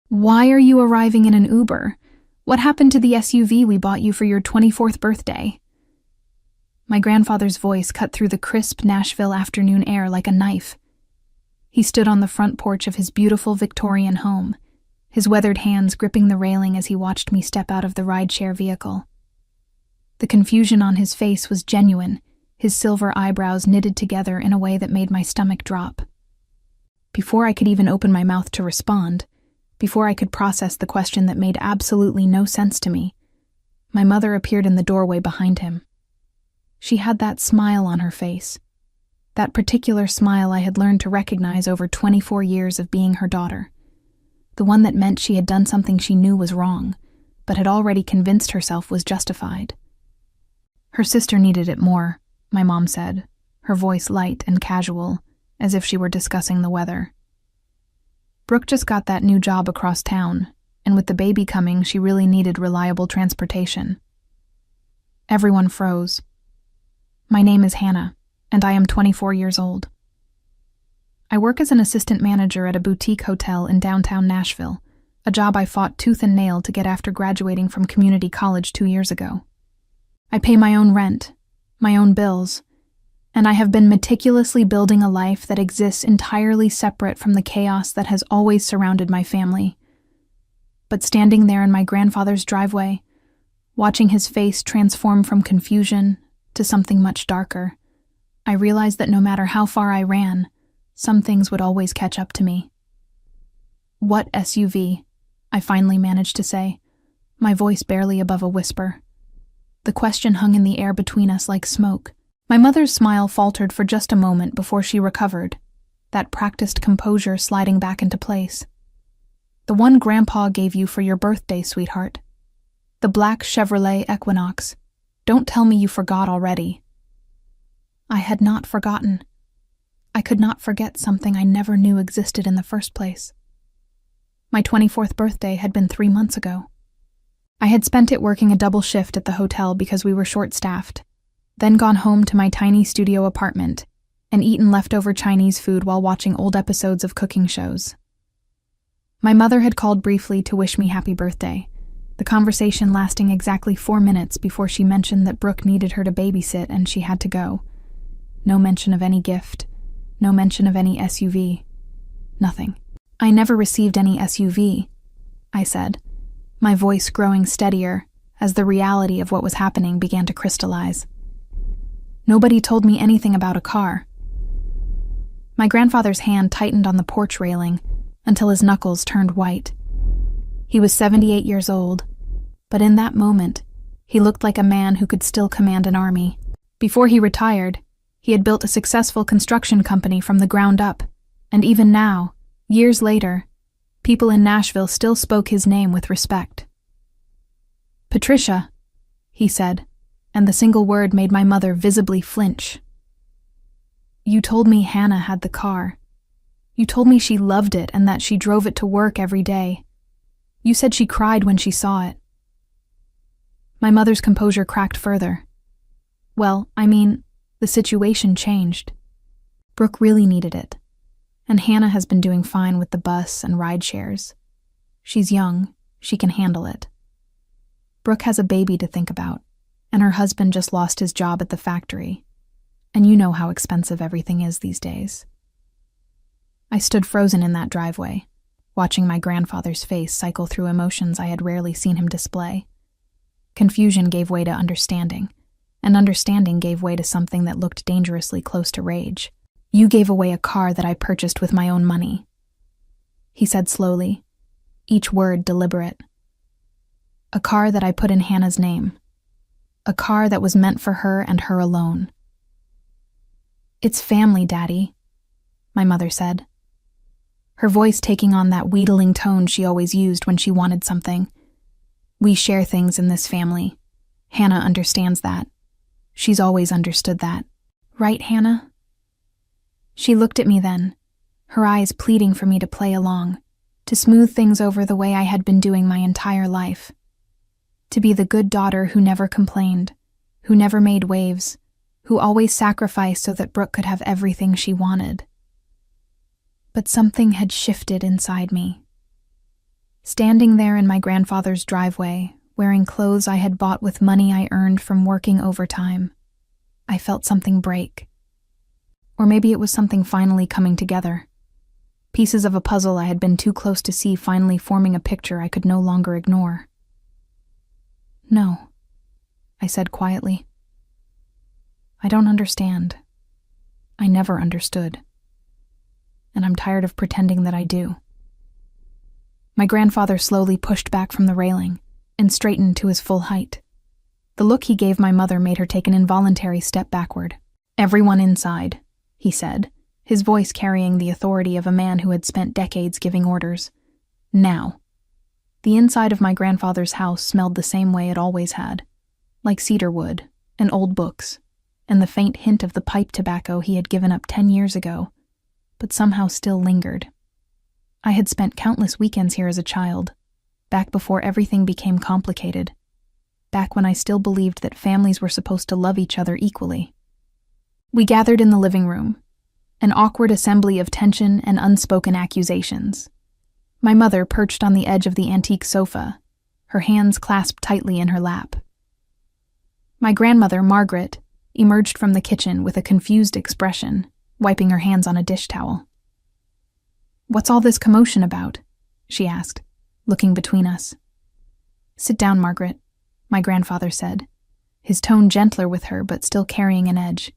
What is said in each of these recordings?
Why are you arriving in an Uber? What happened to the SUV we bought you for your 24th birthday? My grandfather's voice cut through the crisp Nashville afternoon air like a knife. He stood on the front porch of his beautiful Victorian home, his weathered hands gripping the railing as he watched me step out of the rideshare vehicle. The confusion on his face was genuine, his silver eyebrows knitted together in a way that made my stomach drop. Before I could even open my mouth to respond, before I could process the question that made absolutely no sense to me, my mother appeared in the doorway behind him. She had that smile on her face, that particular smile I had learned to recognize over 24 years of being her daughter, the one that meant she had done something she knew was wrong, but had already convinced herself was justified. Her sister needed it more, my mom said, her voice light and casual, as if she were discussing the weather. Brooke just got that new job across town, and with the baby coming, she really needed reliable transportation. Everyone froze. My name is Hannah, and I am 24 years old. I work as an assistant manager at a boutique hotel in downtown Nashville, a job I fought tooth and nail to get after graduating from community college 2 years ago. I pay my own rent, my own bills, and I have been meticulously building a life that exists entirely separate from the chaos that has always surrounded my family. But standing there in my grandfather's driveway, watching his face transform from confusion to something much darker, I realized that no matter how far I ran, some things would always catch up to me. "What SUV?" I finally managed to say, my voice barely above a whisper. The question hung in the air between us like smoke. My mother's smile faltered for just a moment before she recovered, that practiced composure sliding back into place. "The one Grandpa gave you for your birthday, sweetheart. The black Chevrolet Equinox. Don't tell me you forgot already." I had not forgotten. I could not forget something I never knew existed in the first place. My 24th birthday had been 3 months ago. I had spent it working a double shift at the hotel because we were short-staffed, then gone home to my tiny studio apartment and eaten leftover Chinese food while watching old episodes of cooking shows. My mother had called briefly to wish me happy birthday, the conversation lasting exactly 4 minutes before she mentioned that Brooke needed her to babysit and she had to go. No mention of any gift, no mention of any SUV. Nothing. "I never received any SUV," I said, my voice growing steadier as the reality of what was happening began to crystallize. "Nobody told me anything about a car." My grandfather's hand tightened on the porch railing until his knuckles turned white. He was 78 years old, but in that moment, he looked like a man who could still command an army. Before he retired, he had built a successful construction company from the ground up, and even now, years later, people in Nashville still spoke his name with respect. "Patricia," he said, and the single word made my mother visibly flinch. "You told me Hannah had the car. You told me she loved it and that she drove it to work every day. You said she cried when she saw it." My mother's composure cracked further. "Well, the situation changed. Brooke really needed it, and Hannah has been doing fine with the bus and ride shares. She's young, she can handle it. Brooke has a baby to think about, and her husband just lost his job at the factory, and you know how expensive everything is these days." I stood frozen in that driveway, watching my grandfather's face cycle through emotions I had rarely seen him display. Confusion gave way to understanding, and understanding gave way to something that looked dangerously close to rage. "You gave away a car that I purchased with my own money," he said slowly, each word deliberate. "A car that I put in Hannah's name. A car that was meant for her and her alone." "It's family, Daddy," my mother said, her voice taking on that wheedling tone she always used when she wanted something. "We share things in this family. Hannah understands that. She's always understood that. Right, Hannah?" She looked at me then, her eyes pleading for me to play along, to smooth things over the way I had been doing my entire life. To be the good daughter who never complained, who never made waves, who always sacrificed so that Brooke could have everything she wanted. But something had shifted inside me. Standing there in my grandfather's driveway, wearing clothes I had bought with money I earned from working overtime, I felt something break. Or maybe it was something finally coming together. Pieces of a puzzle I had been too close to see finally forming a picture I could no longer ignore. "No," I said quietly. "I don't understand. I never understood. And I'm tired of pretending that I do." My grandfather slowly pushed back from the railing and straightened to his full height. The look he gave my mother made her take an involuntary step backward. "Everyone inside," he said, his voice carrying the authority of a man who had spent decades giving orders. "Now." The inside of my grandfather's house smelled the same way it always had, like cedar wood and old books, and the faint hint of the pipe tobacco he had given up 10 years ago, but somehow still lingered. I had spent countless weekends here as a child, back before everything became complicated, back when I still believed that families were supposed to love each other equally. We gathered in the living room, an awkward assembly of tension and unspoken accusations. My mother perched on the edge of the antique sofa, her hands clasped tightly in her lap. My grandmother, Margaret, emerged from the kitchen with a confused expression, wiping her hands on a dish towel. "What's all this commotion about?" she asked, looking between us. "Sit down, Margaret," my grandfather said, his tone gentler with her but still carrying an edge.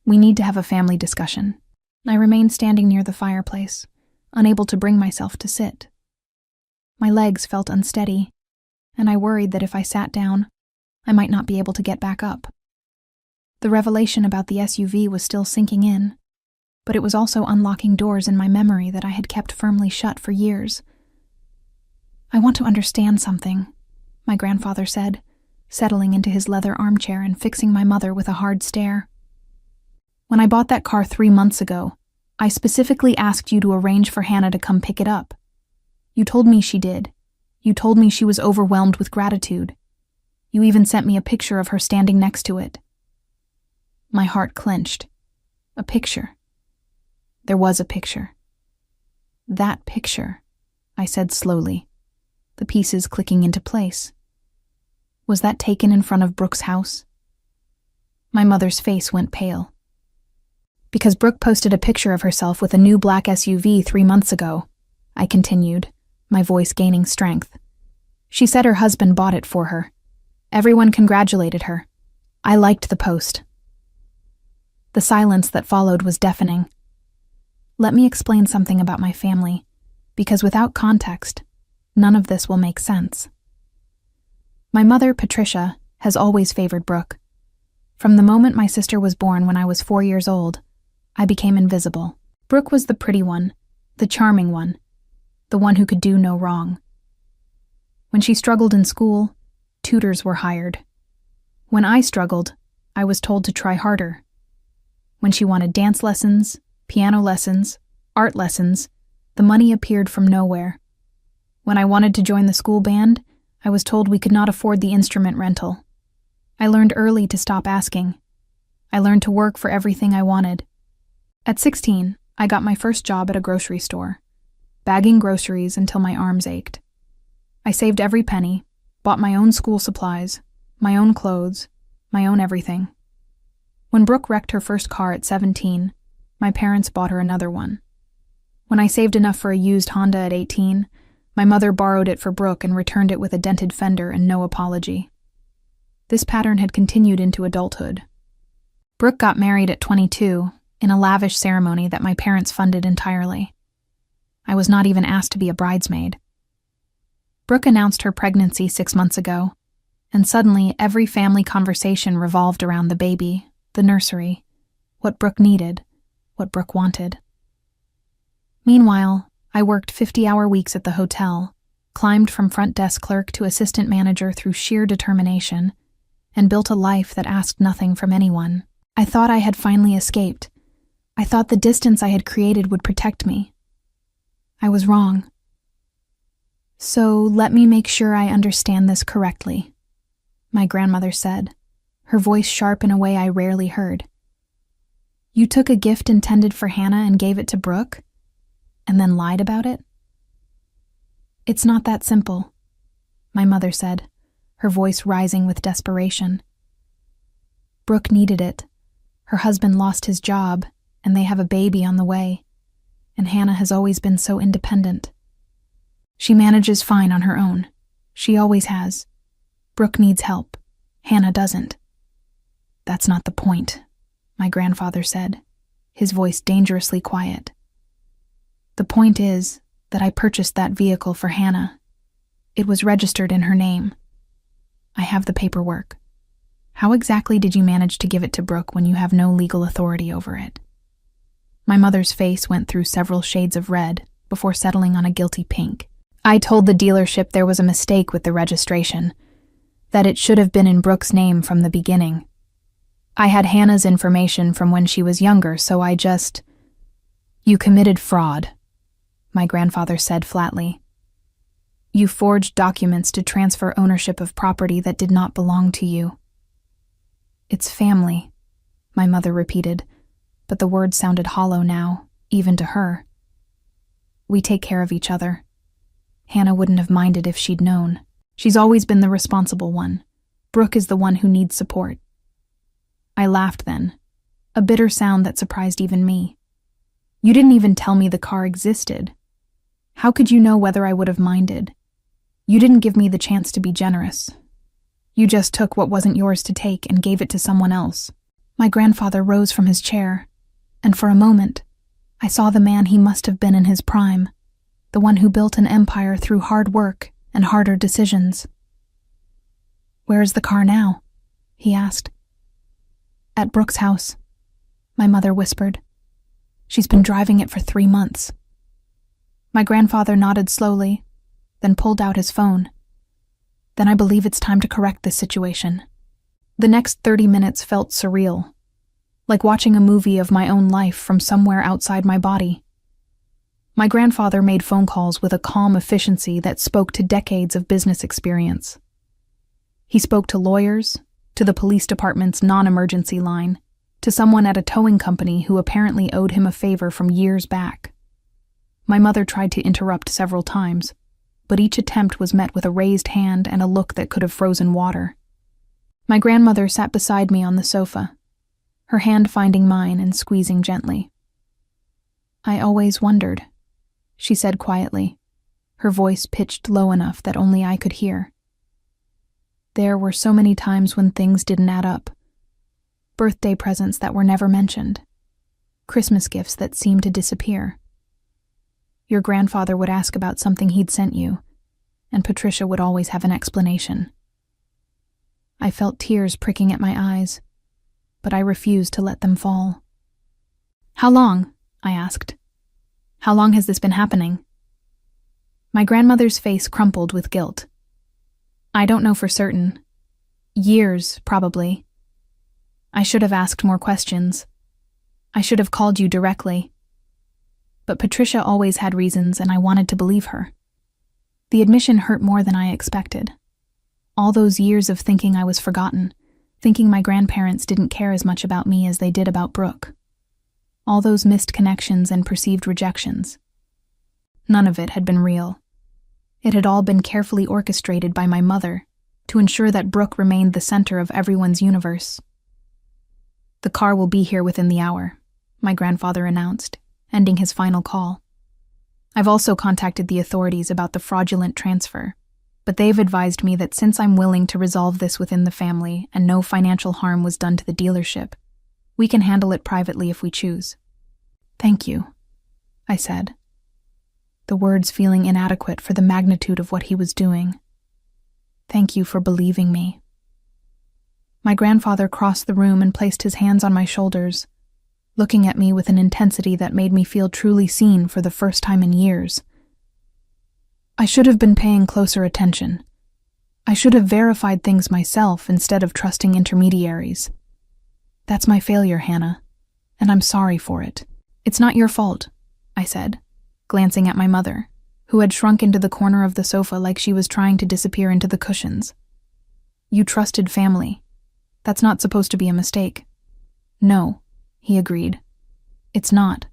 "We need to have a family discussion." I remained standing near the fireplace, unable to bring myself to sit. My legs felt unsteady, and I worried that if I sat down, I might not be able to get back up. The revelation about the SUV was still sinking in, but it was also unlocking doors in my memory that I had kept firmly shut for years. "I want to understand something," my grandfather said, settling into his leather armchair and fixing my mother with a hard stare. "When I bought that car 3 months ago, I specifically asked you to arrange for Hannah to come pick it up. You told me she did. You told me she was overwhelmed with gratitude. You even sent me a picture of her standing next to it." My heart clenched. A picture. There was a picture. "That picture," I said slowly, the pieces clicking into place. "Was that taken in front of Brooke's house?" My mother's face went pale. "Because Brooke posted a picture of herself with a new black SUV 3 months ago," I continued, my voice gaining strength. "She said her husband bought it for her. Everyone congratulated her. I liked the post." The silence that followed was deafening. Let me explain something about my family, because without context, none of this will make sense. My mother, Patricia, has always favored Brooke. From the moment my sister was born when I was 4 years old, I became invisible. Brooke was the pretty one, the charming one, the one who could do no wrong. When she struggled in school, tutors were hired. When I struggled, I was told to try harder. When she wanted dance lessons, piano lessons, art lessons, the money appeared from nowhere. When I wanted to join the school band, I was told we could not afford the instrument rental. I learned early to stop asking. I learned to work for everything I wanted. At 16, I got my first job at a grocery store, bagging groceries until my arms ached. I saved every penny, bought my own school supplies, my own clothes, my own everything. When Brooke wrecked her first car at 17, my parents bought her another one. When I saved enough for a used Honda at 18, my mother borrowed it for Brooke and returned it with a dented fender and no apology. This pattern had continued into adulthood. Brooke got married at 22 in a lavish ceremony that my parents funded entirely. I was not even asked to be a bridesmaid. Brooke announced her pregnancy 6 months ago, and suddenly every family conversation revolved around the baby, the nursery, what Brooke needed, what Brooke wanted. Meanwhile, I worked 50-hour weeks at the hotel, climbed from front desk clerk to assistant manager through sheer determination, and built a life that asked nothing from anyone. I thought I had finally escaped. I thought the distance I had created would protect me. I was wrong. "So let me make sure I understand this correctly," my grandmother said, her voice sharp in a way I rarely heard. "You took a gift intended for Hannah and gave it to Brooke, and then lied about it?" It's not that simple, my mother said, her voice rising with desperation. Brooke needed it. Her husband lost his job, and they have a baby on the way, and Hannah has always been so independent. She manages fine on her own. She always has. Brooke needs help. Hannah doesn't. That's not the point, my grandfather said, his voice dangerously quiet. The point is that I purchased that vehicle for Hannah. It was registered in her name. I have the paperwork. How exactly did you manage to give it to Brooke when you have no legal authority over it? My mother's face went through several shades of red before settling on a guilty pink. I told the dealership there was a mistake with the registration, that it should have been in Brooke's name from the beginning. I had Hannah's information from when she was younger, so I just... You committed fraud, my grandfather said flatly. You forged documents to transfer ownership of property that did not belong to you. It's family, my mother repeated, but the words sounded hollow now, even to her. We take care of each other. Hannah wouldn't have minded if she'd known. She's always been the responsible one. Brooke is the one who needs support. I laughed then, a bitter sound that surprised even me. You didn't even tell me the car existed. How could you know whether I would have minded? You didn't give me the chance to be generous. You just took what wasn't yours to take and gave it to someone else. My grandfather rose from his chair, and for a moment, I saw the man he must have been in his prime, the one who built an empire through hard work and harder decisions. Where is the car now? He asked. At Brooke's house, my mother whispered. She's been driving it for 3 months. My grandfather nodded slowly, then pulled out his phone. Then I believe it's time to correct this situation. The next 30 minutes felt surreal, like watching a movie of my own life from somewhere outside my body. My grandfather made phone calls with a calm efficiency that spoke to decades of business experience. He spoke to lawyers, to the police department's non-emergency line, to someone at a towing company who apparently owed him a favor from years back. My mother tried to interrupt several times, but each attempt was met with a raised hand and a look that could have frozen water. My grandmother sat beside me on the sofa, her hand finding mine and squeezing gently. I always wondered, she said quietly, her voice pitched low enough that only I could hear. There were so many times when things didn't add up. Birthday presents that were never mentioned. Christmas gifts that seemed to disappear. Your grandfather would ask about something he'd sent you, and Patricia would always have an explanation. I felt tears pricking at my eyes, but I refused to let them fall. How long? I asked. How long has this been happening? My grandmother's face crumpled with guilt. I don't know for certain. Years, probably. I should have asked more questions. I should have called you directly. But Patricia always had reasons, and I wanted to believe her. The admission hurt more than I expected. All those years of thinking I was forgotten, thinking my grandparents didn't care as much about me as they did about Brooke. All those missed connections and perceived rejections. None of it had been real. It had all been carefully orchestrated by my mother to ensure that Brooke remained the center of everyone's universe. The car will be here within the hour, my grandfather announced, ending his final call. I've also contacted the authorities about the fraudulent transfer, but they've advised me that since I'm willing to resolve this within the family and no financial harm was done to the dealership, we can handle it privately if we choose. Thank you, I said, the words feeling inadequate for the magnitude of what he was doing. Thank you for believing me. My grandfather crossed the room and placed his hands on my shoulders, looking at me with an intensity that made me feel truly seen for the first time in years. I should have been paying closer attention. I should have verified things myself instead of trusting intermediaries. That's my failure, Hannah, and I'm sorry for it. It's not your fault, I said, glancing at my mother, who had shrunk into the corner of the sofa like she was trying to disappear into the cushions. You trusted family. That's not supposed to be a mistake. No, he agreed. It's not.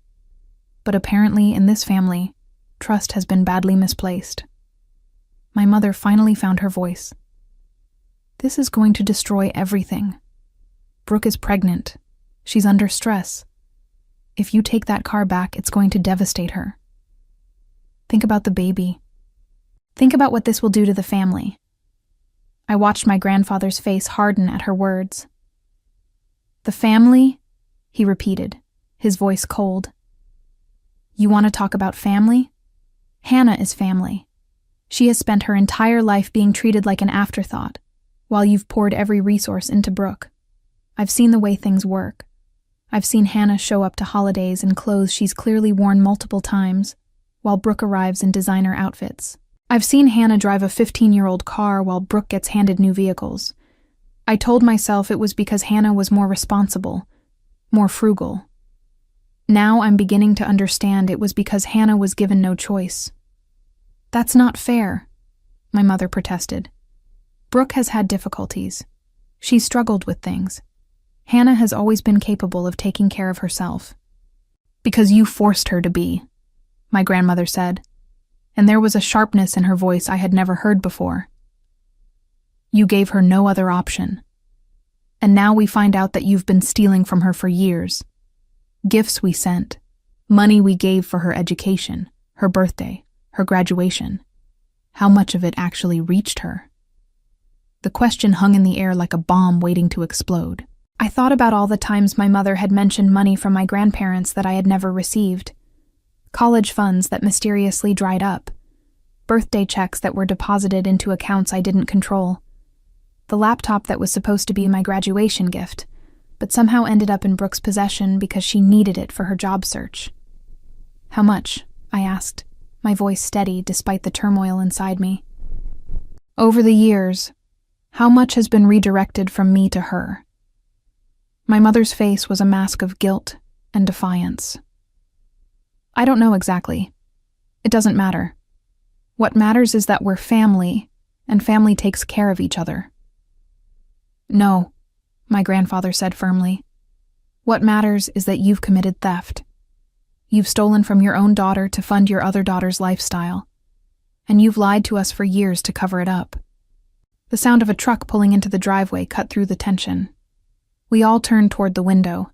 But apparently in this family, trust has been badly misplaced. My mother finally found her voice. This is going to destroy everything. Brooke is pregnant. She's under stress. If you take that car back, it's going to devastate her. Think about the baby. Think about what this will do to the family. I watched my grandfather's face harden at her words. The family? He repeated, his voice cold. You want to talk about family? Hannah is family. She has spent her entire life being treated like an afterthought, while you've poured every resource into Brooke. I've seen the way things work. I've seen Hannah show up to holidays in clothes she's clearly worn multiple times, while Brooke arrives in designer outfits. I've seen Hannah drive a 15-year-old car while Brooke gets handed new vehicles. I told myself it was because Hannah was more responsible, more frugal. Now I'm beginning to understand it was because Hannah was given no choice. That's not fair, my mother protested. Brooke has had difficulties. She's struggled with things. Hannah has always been capable of taking care of herself. Because you forced her to be, my grandmother said, and there was a sharpness in her voice I had never heard before. You gave her no other option. And now we find out that you've been stealing from her for years. Gifts we sent, money we gave for her education, her birthday, her graduation. How much of it actually reached her? The question hung in the air like a bomb waiting to explode. I thought about all the times my mother had mentioned money from my grandparents that I had never received. College funds that mysteriously dried up. Birthday checks that were deposited into accounts I didn't control. The laptop that was supposed to be my graduation gift, but somehow ended up in Brooke's possession because she needed it for her job search. How much? I asked, my voice steady despite the turmoil inside me. Over the years, how much has been redirected from me to her? My mother's face was a mask of guilt and defiance. I don't know exactly. It doesn't matter. What matters is that we're family, and family takes care of each other. No, my grandfather said firmly. What matters is that you've committed theft. You've stolen from your own daughter to fund your other daughter's lifestyle, and you've lied to us for years to cover it up. The sound of a truck pulling into the driveway cut through the tension. We all turned toward the window,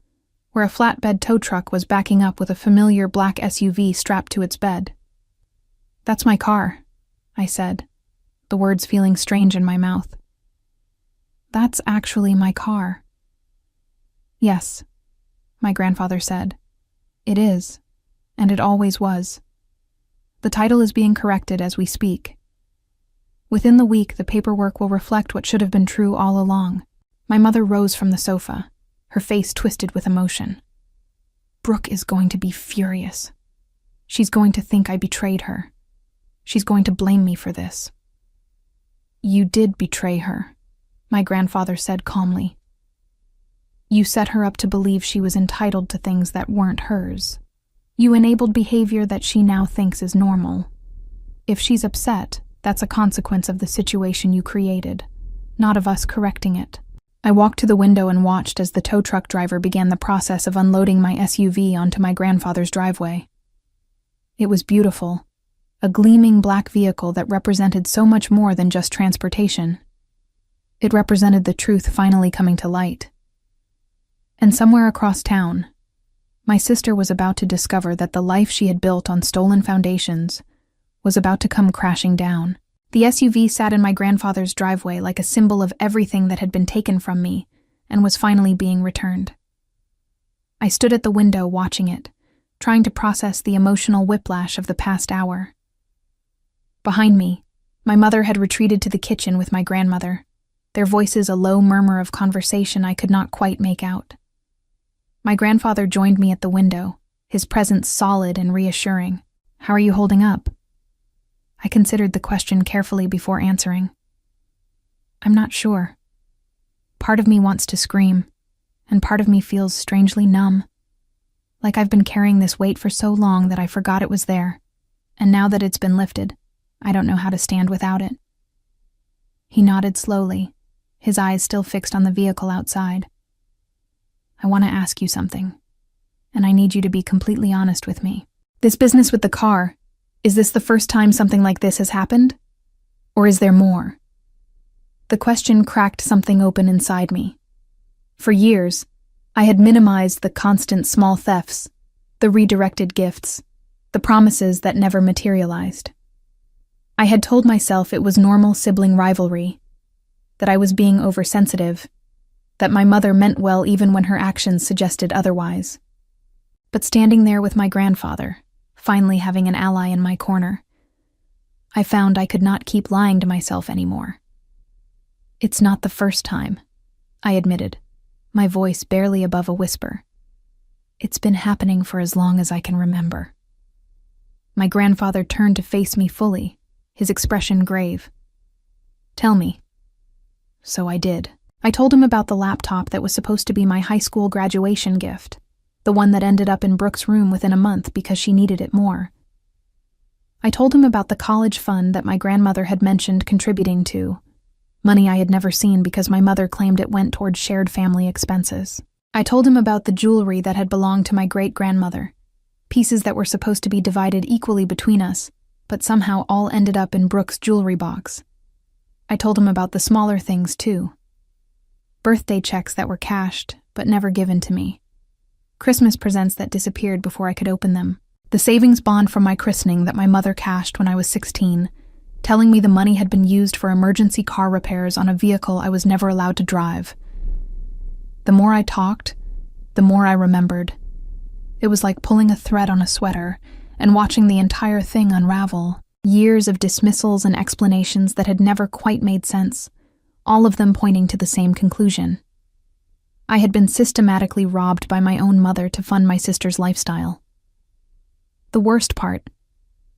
where a flatbed tow truck was backing up with a familiar black SUV strapped to its bed. That's my car, I said, the words feeling strange in my mouth. That's actually my car. Yes, my grandfather said. It is, and it always was. The title is being corrected as we speak. Within the week, the paperwork will reflect what should have been true all along. My mother rose from the sofa, her face twisted with emotion. Brooke is going to be furious. She's going to think I betrayed her. She's going to blame me for this. You did betray her, my grandfather said calmly. You set her up to believe she was entitled to things that weren't hers. You enabled behavior that she now thinks is normal. If she's upset, that's a consequence of the situation you created, not of us correcting it. I walked to the window and watched as the tow truck driver began the process of unloading my SUV onto my grandfather's driveway. It was beautiful, a gleaming black vehicle that represented so much more than just transportation. It represented the truth finally coming to light. And somewhere across town, my sister was about to discover that the life she had built on stolen foundations was about to come crashing down. The SUV sat in my grandfather's driveway like a symbol of everything that had been taken from me and was finally being returned. I stood at the window watching it, trying to process the emotional whiplash of the past hour. Behind me, my mother had retreated to the kitchen with my grandmother, their voices a low murmur of conversation I could not quite make out. My grandfather joined me at the window, his presence solid and reassuring. How are you holding up? I considered the question carefully before answering. I'm not sure. Part of me wants to scream, and part of me feels strangely numb. Like I've been carrying this weight for so long that I forgot it was there, and now that it's been lifted, I don't know how to stand without it. He nodded slowly, his eyes still fixed on the vehicle outside. I want to ask you something, and I need you to be completely honest with me. This business with the car, is this the first time something like this has happened? Or is there more? The question cracked something open inside me. For years, I had minimized the constant small thefts, the redirected gifts, the promises that never materialized. I had told myself it was normal sibling rivalry, that I was being oversensitive, that my mother meant well even when her actions suggested otherwise. But standing there with my grandfather, finally having an ally in my corner, I found I could not keep lying to myself anymore. It's not the first time, I admitted, my voice barely above a whisper. It's been happening for as long as I can remember. My grandfather turned to face me fully, his expression grave. Tell me. So I did. I told him about the laptop that was supposed to be my high school graduation gift, the one that ended up in Brooke's room within a month because she needed it more. I told him about the college fund that my grandmother had mentioned contributing to, money I had never seen because my mother claimed it went towards shared family expenses. I told him about the jewelry that had belonged to my great-grandmother, pieces that were supposed to be divided equally between us, but somehow all ended up in Brooke's jewelry box. I told him about the smaller things, too. Birthday checks that were cashed, but never given to me. Christmas presents that disappeared before I could open them. The savings bond from my christening that my mother cashed when I was 16, telling me the money had been used for emergency car repairs on a vehicle I was never allowed to drive. The more I talked, the more I remembered. It was like pulling a thread on a sweater and watching the entire thing unravel. Years of dismissals and explanations that had never quite made sense, all of them pointing to the same conclusion. I had been systematically robbed by my own mother to fund my sister's lifestyle. The worst part,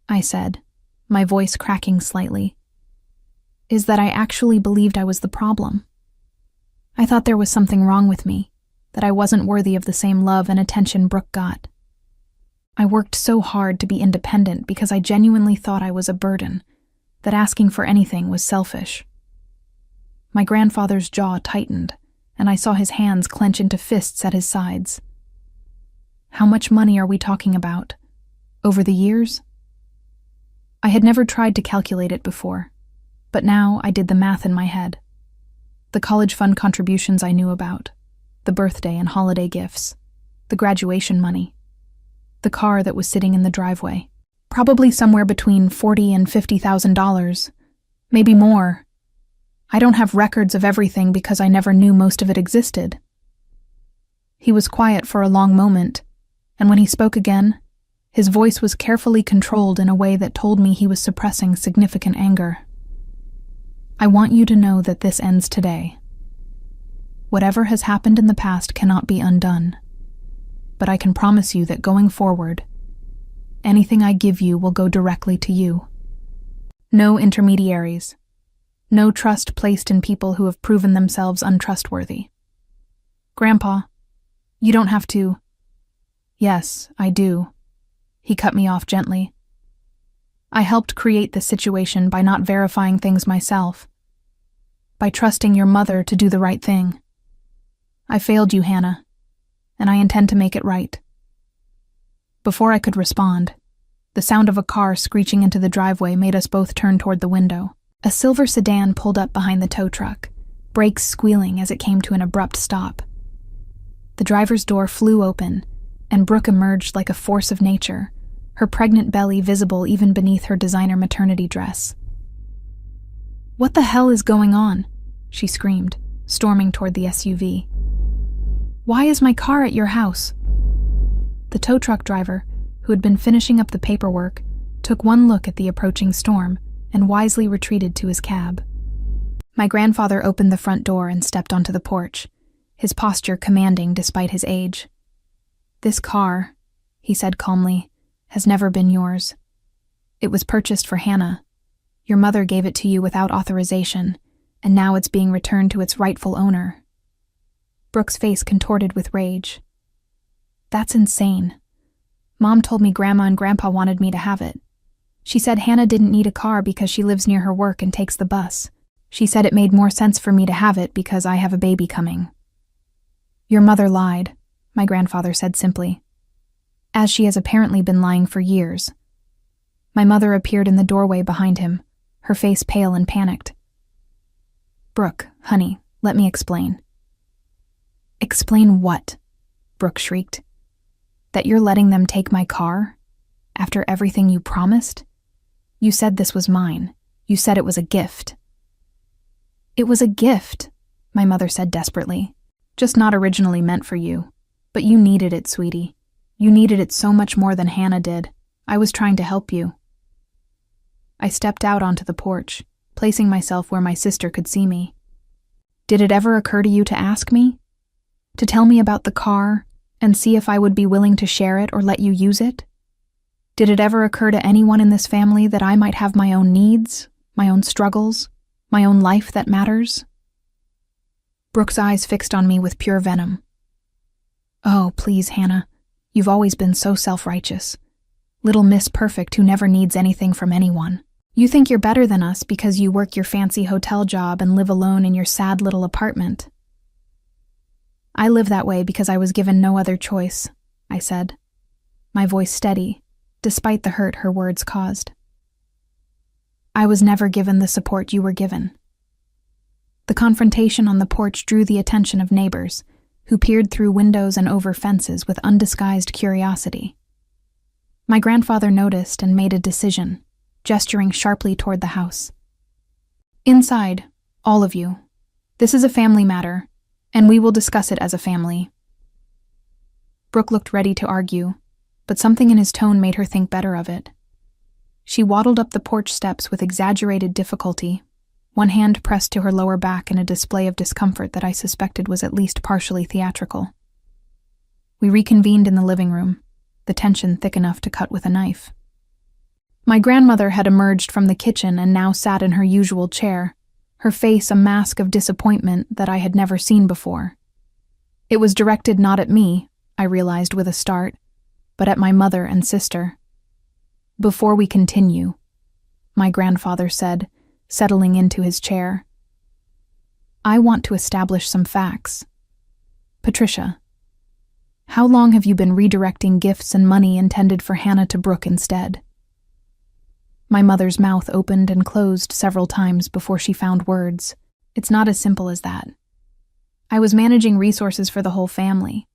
I said, my voice cracking slightly, is that I actually believed I was the problem. I thought there was something wrong with me, that I wasn't worthy of the same love and attention Brooke got. I worked so hard to be independent because I genuinely thought I was a burden, that asking for anything was selfish. My grandfather's jaw tightened, and I saw his hands clench into fists at his sides. How much money are we talking about? Over the years? I had never tried to calculate it before, but now I did the math in my head. The college fund contributions I knew about, the birthday and holiday gifts, the graduation money, the car that was sitting in the driveway. Probably somewhere between $40,000 and $50,000, maybe more. I don't have records of everything because I never knew most of it existed. He was quiet for a long moment, and when he spoke again, his voice was carefully controlled in a way that told me he was suppressing significant anger. I want you to know that this ends today. Whatever has happened in the past cannot be undone, but I can promise you that going forward, anything I give you will go directly to you. No intermediaries. No trust placed in people who have proven themselves untrustworthy. Grandpa, you don't have to. Yes, I do. He cut me off gently. I helped create this situation by not verifying things myself, by trusting your mother to do the right thing. I failed you, Hannah, and I intend to make it right. Before I could respond, the sound of a car screeching into the driveway made us both turn toward the window. A silver sedan pulled up behind the tow truck, brakes squealing as it came to an abrupt stop. The driver's door flew open, and Brooke emerged like a force of nature, her pregnant belly visible even beneath her designer maternity dress. "What the hell is going on?" she screamed, storming toward the SUV. "Why is my car at your house?" The tow truck driver, who had been finishing up the paperwork, took one look at the approaching storm and wisely retreated to his cab. My grandfather opened the front door and stepped onto the porch, his posture commanding despite his age. "This car," he said calmly, "has never been yours. It was purchased for Hannah. Your mother gave it to you without authorization, and now it's being returned to its rightful owner." Brooke's face contorted with rage. "That's insane. Mom told me Grandma and Grandpa wanted me to have it. She said Hannah didn't need a car because she lives near her work and takes the bus. She said it made more sense for me to have it because I have a baby coming." "Your mother lied," my grandfather said simply, as she has apparently been lying for years. My mother appeared in the doorway behind him, her face pale and panicked. "Brooke, honey, let me explain." "Explain what?" Brooke shrieked. "That you're letting them take my car? After everything you promised? You said this was mine. You said it was a gift." "It was a gift," my mother said desperately. "Just not originally meant for you. But you needed it, sweetie. You needed it so much more than Hannah did. I was trying to help you." I stepped out onto the porch, placing myself where my sister could see me. "Did it ever occur to you to ask me? To tell me about the car and see if I would be willing to share it or let you use it? Did it ever occur to anyone in this family that I might have my own needs, my own struggles, my own life that matters?" Brooke's eyes fixed on me with pure venom. "Oh, please, Hannah. You've always been so self-righteous. Little Miss Perfect who never needs anything from anyone. You think you're better than us because you work your fancy hotel job and live alone in your sad little apartment." "I live that way because I was given no other choice," I said, my voice steady, despite the hurt her words caused. "I was never given the support you were given." The confrontation on the porch drew the attention of neighbors, who peered through windows and over fences with undisguised curiosity. My grandfather noticed and made a decision, gesturing sharply toward the house. "Inside, all of you. This is a family matter, and we will discuss it as a family." Brooke looked ready to argue, but something in his tone made her think better of it. She waddled up the porch steps with exaggerated difficulty, one hand pressed to her lower back in a display of discomfort that I suspected was at least partially theatrical. We reconvened in the living room, the tension thick enough to cut with a knife. My grandmother had emerged from the kitchen and now sat in her usual chair, her face a mask of disappointment that I had never seen before. It was directed not at me, I realized with a start, but at my mother and sister. "Before we continue," my grandfather said, settling into his chair, "I want to establish some facts. Patricia, how long have you been redirecting gifts and money intended for Hannah to Brooke instead?" My mother's mouth opened and closed several times before she found words. "It's not as simple as that. I was managing resources for the whole family.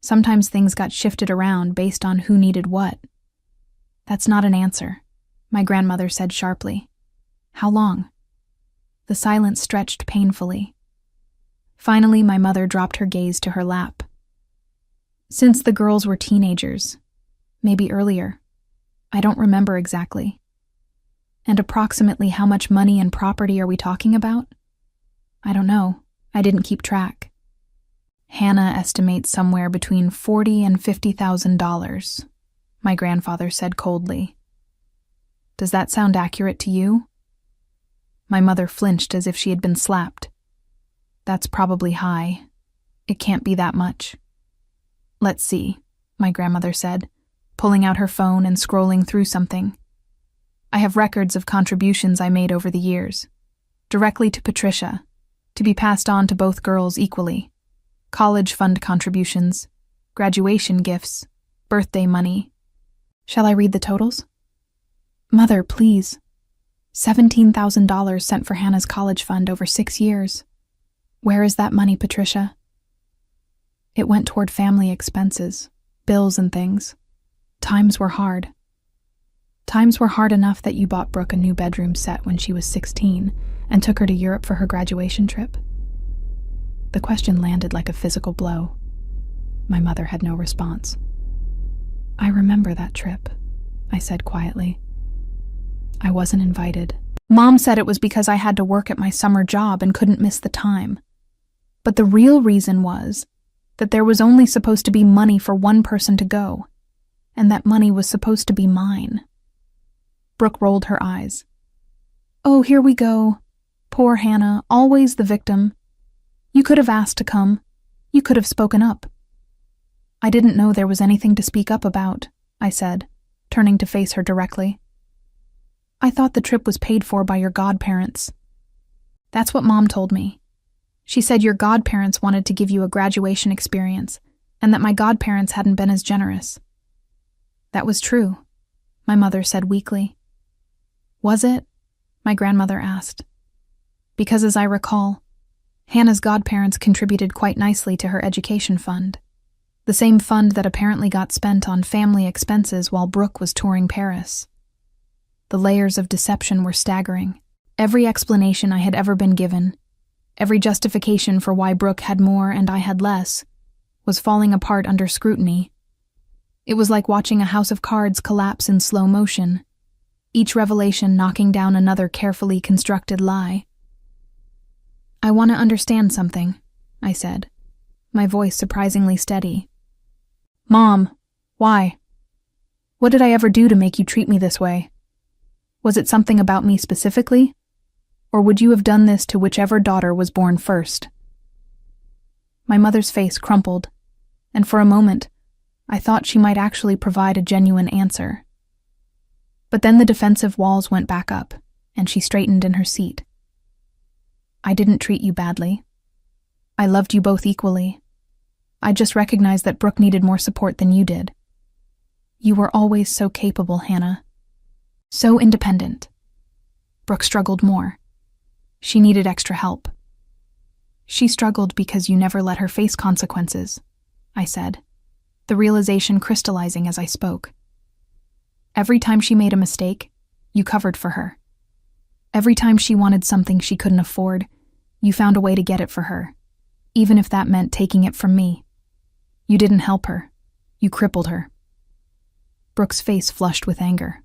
Sometimes things got shifted around based on who needed what." "That's not an answer," my grandmother said sharply. "How long?" The silence stretched painfully. Finally, my mother dropped her gaze to her lap. "Since the girls were teenagers. Maybe earlier. I don't remember exactly." "And approximately how much money and property are we talking about?" "I don't know. I didn't keep track." "Hannah estimates somewhere between $40,000 and $50,000, my grandfather said coldly. "Does that sound accurate to you?" My mother flinched as if she had been slapped. "That's probably high. It can't be that much." "Let's see," my grandmother said, pulling out her phone and scrolling through something. "I have records of contributions I made over the years, directly to Patricia, to be passed on to both girls equally. College fund contributions, graduation gifts, birthday money. Shall I read the totals?" "Mother, please. $17,000 sent for Hannah's college fund over 6 years. Where is that money, Patricia?" "It went toward family expenses, bills and things. Times were hard. Times were hard enough that you bought Brooke a new bedroom set when she was 16 and took her to Europe for her graduation trip." The question landed like a physical blow. My mother had no response. "I remember that trip," I said quietly. "I wasn't invited. Mom said it was because I had to work at my summer job and couldn't miss the time. But the real reason was that there was only supposed to be money for one person to go, and that money was supposed to be mine." Brooke rolled her eyes. "Oh, here we go. Poor Hannah, always the victim. You could have asked to come. You could have spoken up." "I didn't know there was anything to speak up about," I said, turning to face her directly. "I thought the trip was paid for by your godparents." "That's what Mom told me. She said your godparents wanted to give you a graduation experience, and that my godparents hadn't been as generous." "That was true," my mother said weakly. "Was it?" my grandmother asked. Because as I recall, Hannah's godparents contributed quite nicely to her education fund, the same fund that apparently got spent on family expenses while Brooke was touring Paris. The layers of deception were staggering. Every explanation I had ever been given, every justification for why Brooke had more and I had less, was falling apart under scrutiny. It was like watching a house of cards collapse in slow motion, each revelation knocking down another carefully constructed lie. I want to understand something, I said, my voice surprisingly steady. Mom, why? What did I ever do to make you treat me this way? Was it something about me specifically? Or would you have done this to whichever daughter was born first? My mother's face crumpled, and for a moment, I thought she might actually provide a genuine answer. But then the defensive walls went back up, and she straightened in her seat. I didn't treat you badly. I loved you both equally. I just recognized that Brooke needed more support than you did. You were always so capable, Hannah. So independent. Brooke struggled more. She needed extra help. She struggled because you never let her face consequences, I said, the realization crystallizing as I spoke. Every time she made a mistake, you covered for her. Every time she wanted something she couldn't afford, you found a way to get it for her, even if that meant taking it from me. You didn't help her. You crippled her. Brooke's face flushed with anger.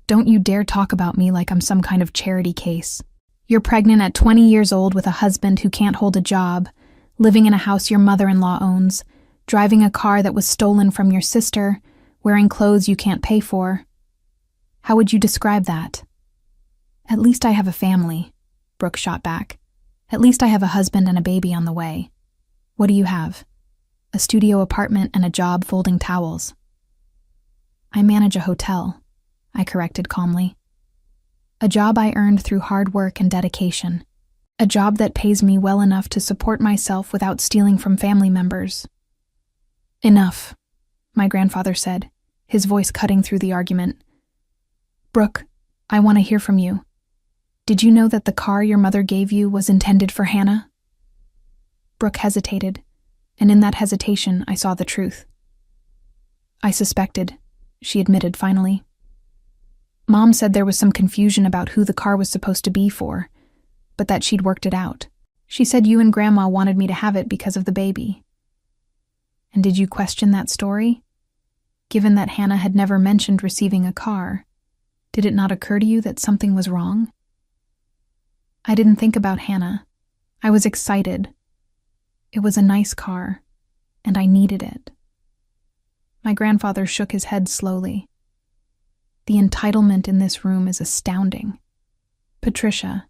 Don't you dare talk about me like I'm some kind of charity case. You're pregnant at 20 years old with a husband who can't hold a job, living in a house your mother-in-law owns, driving a car that was stolen from your sister, wearing clothes you can't pay for. How would you describe that? At least I have a family, Brooke shot back. At least I have a husband and a baby on the way. What do you have? A studio apartment and a job folding towels. I manage a hotel, I corrected calmly. A job I earned through hard work and dedication. A job that pays me well enough to support myself without stealing from family members. Enough, my grandfather said, his voice cutting through the argument. Brooke, I want to hear from you. Did you know that the car your mother gave you was intended for Hannah? Brooke hesitated, and in that hesitation I saw the truth. I suspected, she admitted finally. Mom said there was some confusion about who the car was supposed to be for, but that she'd worked it out. She said you and Grandma wanted me to have it because of the baby. And did you question that story? Given that Hannah had never mentioned receiving a car, did it not occur to you that something was wrong? I didn't think about Hannah. I was excited. It was a nice car, and I needed it. My grandfather shook his head slowly. The entitlement in this room is astounding. Patricia,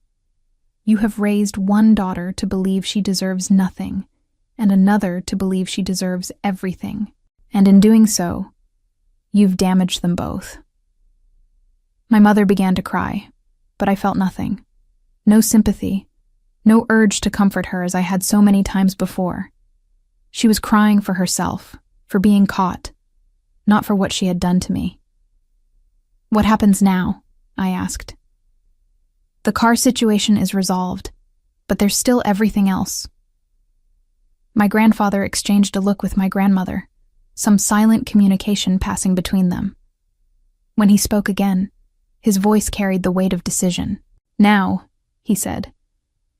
you have raised one daughter to believe she deserves nothing, and another to believe she deserves everything. And in doing so, you've damaged them both. My mother began to cry, but I felt nothing. No sympathy, no urge to comfort her as I had so many times before. She was crying for herself, for being caught, not for what she had done to me. What happens now? I asked. The car situation is resolved, but there's still everything else. My grandfather exchanged a look with my grandmother, some silent communication passing between them. When he spoke again, his voice carried the weight of decision. Now, he said,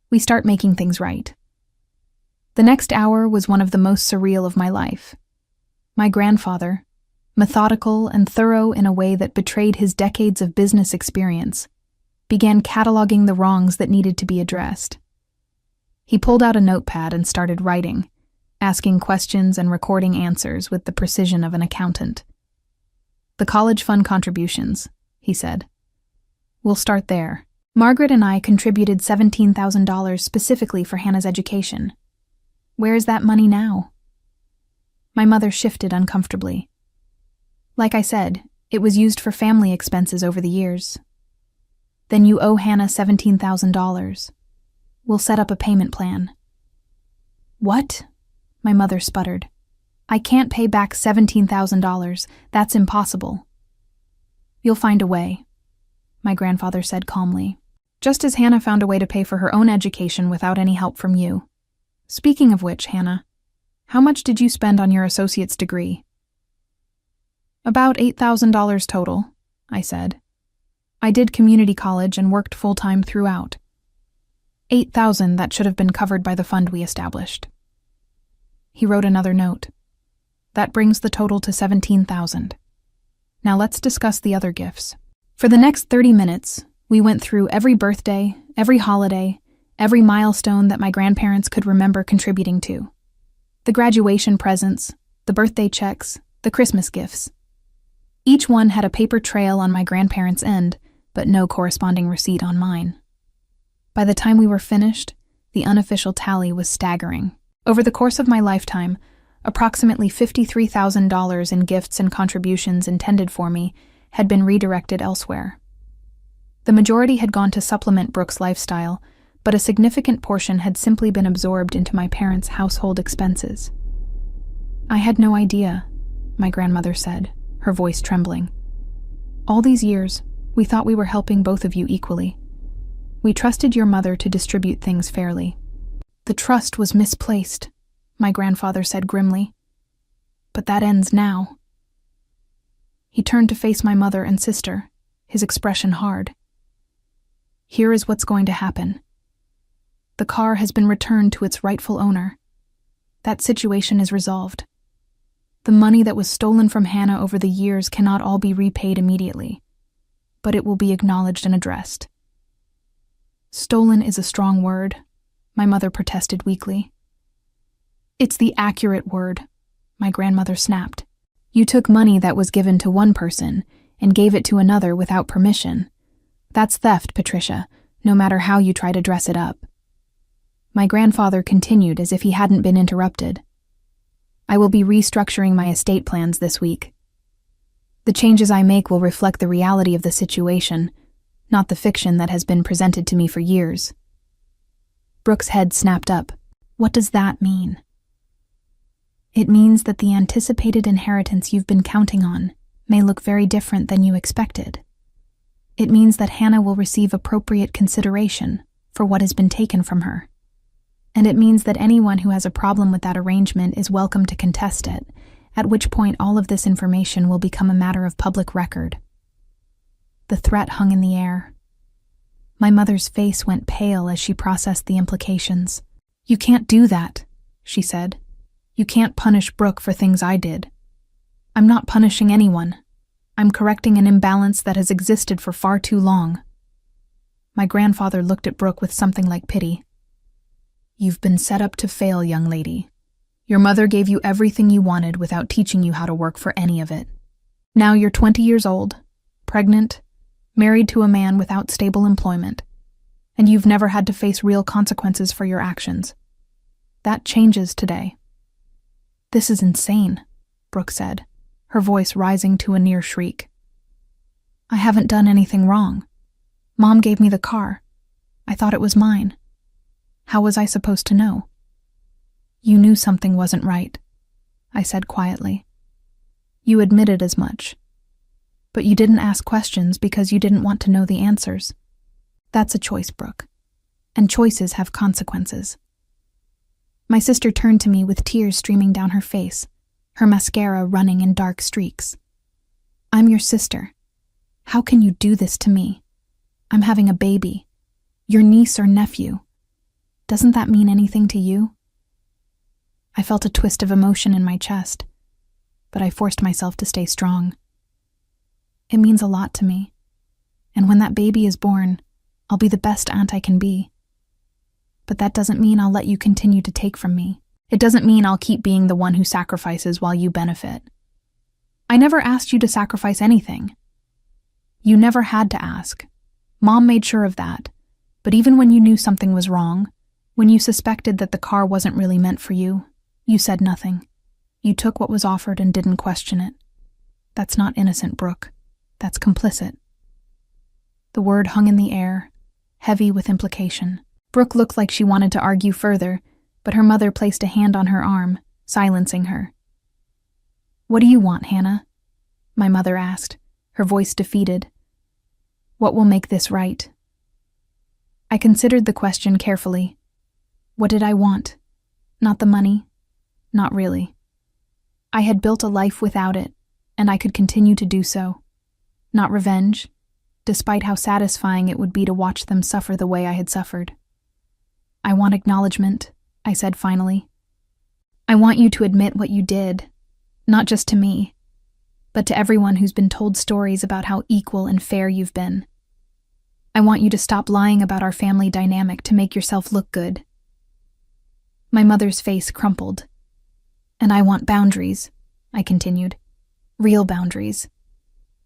we start making things right. The next hour was one of the most surreal of my life. My grandfather, methodical and thorough in a way that betrayed his decades of business experience, began cataloging the wrongs that needed to be addressed. He pulled out a notepad and started writing, asking questions and recording answers with the precision of an accountant. The college fund contributions, he said. We'll start there. Margaret and I contributed $17,000 specifically for Hannah's education. Where is that money now? My mother shifted uncomfortably. Like I said, it was used for family expenses over the years. Then you owe Hannah $17,000. We'll set up a payment plan. What? My mother sputtered. I can't pay back $17,000. That's impossible. You'll find a way. my grandfather said calmly. Just as Hannah found a way to pay for her own education without any help from you. Speaking of which, Hannah, how much did you spend on your associate's degree? About $8,000 total, I said. I did community college and worked full-time throughout. $8,000 that should have been covered by the fund we established. He wrote another note. That brings the total to $17,000. Now let's discuss the other gifts. For the next 30 minutes, we went through every birthday, every holiday, every milestone that my grandparents could remember contributing to. The graduation presents, the birthday checks, the Christmas gifts. Each one had a paper trail on my grandparents' end, but no corresponding receipt on mine. By the time we were finished, the unofficial tally was staggering. Over the course of my lifetime, approximately $53,000 in gifts and contributions intended for me had been redirected elsewhere. The majority had gone to supplement Brooke's lifestyle, but a significant portion had simply been absorbed into my parents' household expenses. I had no idea, my grandmother said, her voice trembling. All these years, we thought we were helping both of you equally. We trusted your mother to distribute things fairly. The trust was misplaced, my grandfather said grimly. But that ends now. He turned to face my mother and sister, his expression hard. Here is what's going to happen. The car has been returned to its rightful owner. That situation is resolved. The money that was stolen from Hannah over the years cannot all be repaid immediately, but it will be acknowledged and addressed. Stolen is a strong word, my mother protested weakly. It's the accurate word, my grandmother snapped. You took money that was given to one person and gave it to another without permission. That's theft, Patricia, no matter how you try to dress it up. My grandfather continued as if he hadn't been interrupted. I will be restructuring my estate plans this week. The changes I make will reflect the reality of the situation, not the fiction that has been presented to me for years. Brooke's head snapped up. What does that mean? It means that the anticipated inheritance you've been counting on may look very different than you expected. It means that Hannah will receive appropriate consideration for what has been taken from her. And it means that anyone who has a problem with that arrangement is welcome to contest it, at which point all of this information will become a matter of public record. The threat hung in the air. My mother's face went pale as she processed the implications. You can't do that, she said. You can't punish Brooke for things I did. I'm not punishing anyone. I'm correcting an imbalance that has existed for far too long. My grandfather looked at Brooke with something like pity. You've been set up to fail, young lady. Your mother gave you everything you wanted without teaching you how to work for any of it. Now you're 20 years old, pregnant, married to a man without stable employment, and you've never had to face real consequences for your actions. That changes today. This is insane, Brooke said, her voice rising to a near shriek. I haven't done anything wrong. Mom gave me the car. I thought it was mine. How was I supposed to know? You knew something wasn't right, I said quietly. You admitted as much. But you didn't ask questions because you didn't want to know the answers. That's a choice, Brooke. And choices have consequences. My sister turned to me with tears streaming down her face, her mascara running in dark streaks. I'm your sister. How can you do this to me? I'm having a baby. Your niece or nephew. Doesn't that mean anything to you? I felt a twist of emotion in my chest, but I forced myself to stay strong. It means a lot to me, and when that baby is born, I'll be the best aunt I can be. But that doesn't mean I'll let you continue to take from me. It doesn't mean I'll keep being the one who sacrifices while you benefit. I never asked you to sacrifice anything. You never had to ask. Mom made sure of that, but even when you knew something was wrong, when you suspected that the car wasn't really meant for you, you said nothing. You took what was offered and didn't question it. That's not innocent, Brooke. That's complicit. The word hung in the air, heavy with implication. Brooke looked like she wanted to argue further, but her mother placed a hand on her arm, silencing her. What do you want, Hannah? My mother asked, her voice defeated. What will make this right? I considered the question carefully. What did I want? Not the money. Not really. I had built a life without it, and I could continue to do so. Not revenge, despite how satisfying it would be to watch them suffer the way I had suffered. I want acknowledgement, I said finally. I want you to admit what you did, not just to me, but to everyone who's been told stories about how equal and fair you've been. I want you to stop lying about our family dynamic to make yourself look good. My mother's face crumpled. And I want boundaries, I continued. Real boundaries.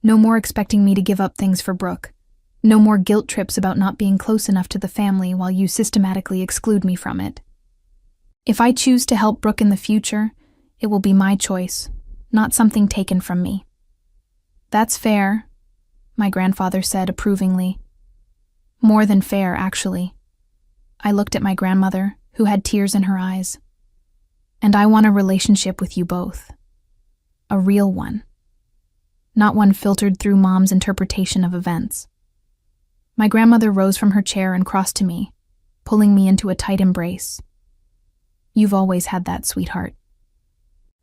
No more expecting me to give up things for Brooke. No more guilt trips about not being close enough to the family while you systematically exclude me from it. If I choose to help Brooke in the future, it will be my choice, not something taken from me. That's fair, my grandfather said approvingly. More than fair, actually. I looked at my grandmother, who had tears in her eyes. And I want a relationship with you both. A real one. Not one filtered through Mom's interpretation of events. My grandmother rose from her chair and crossed to me, pulling me into a tight embrace. You've always had that, sweetheart.